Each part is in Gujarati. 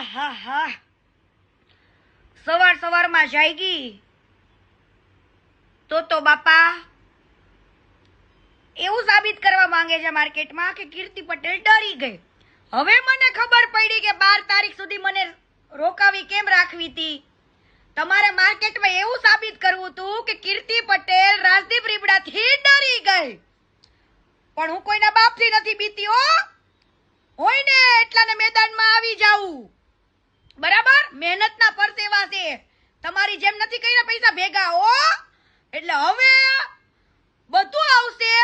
આહા સવાર સવારમાં જાગી તો બાપા એવું સાબિત કરવા માંગે છે માર્કેટમાં કે કીર્તિ પટેલ ડરી ગઈ. હવે મને ખબર પડી કે 12 તારીખ સુધી મને રોકાવી કેમ રાખવી હતી. તમારે માર્કેટમાં એવું સાબિત કરવું હતું કે કીર્તિ પટેલ રાજદીપ રીબડાથી ડરી ગઈ. પણ હું કોઈના બાપથી નથી બીતી હો. હોય ને એટલાને મેદાનમાં આવી જાવું. બરાબર, મહેનતના પરસેવા છે. તમારી જેમ નથી કર્યા પૈસા ભેગા હો. એટલે હવે બધું આવશે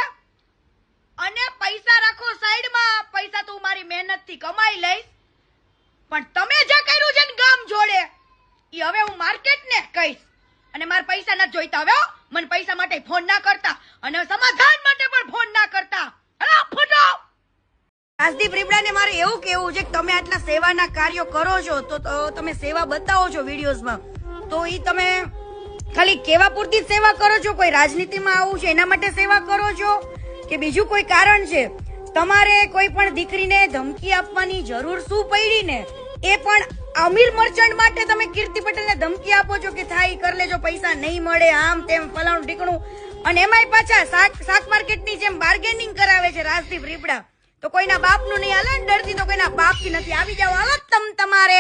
અને પૈસા રાખો સાઈડમાં. પૈસા તો મારી મહેનતથી કમાઈ લઈશ, પણ તમે જે કર્યું છે ને ગામ જોડે ઈ હવે હું માર્કેટને કહીશ. અને મારા પૈસા નથી જોઈતા. હવે મને પૈસા માટે ફોન ના કરતા અને સમાધાન માટે પણ ફોન ના કરતા. અલા ફોટો રાજદીપ રીબડાને મારે એવું કેવું છે કે તમે આટલા સેવાના કાર્યો કરો છો તો તમે સેવા બતાવો છો વિડીયોઝમાં, તો ઈ તમે ખાલી કેવા પૂરતી સેવા કરો છો? કોઈ રાજનીતિમાં આવું છે એના માટે સેવા કરો છો કે બીજું કોઈ કારણ છે? તમારે કોઈ પણ દીકરીને ધમકી આપવાની જરૂર શું પડી ને? એ પણ અમીર મર્ચન્ટ માટે તમે કીર્તિ પટેલને ધમકી આપો છો કે થાય કર લેજો, પૈસા નહીં મળે, આમ તેમ ફલાણું ઢીકણું. અને એમાંય પાછા શાક માર્કેટની જેમ બાર્ગેનિંગ કરાવે છે રાજદીપ રીબડા. તો કોઈના બાપનું નહીં હાલે ને, ડરતી તો કોઈના બાપથી નથી. આવી જાવ હાલો તમારે.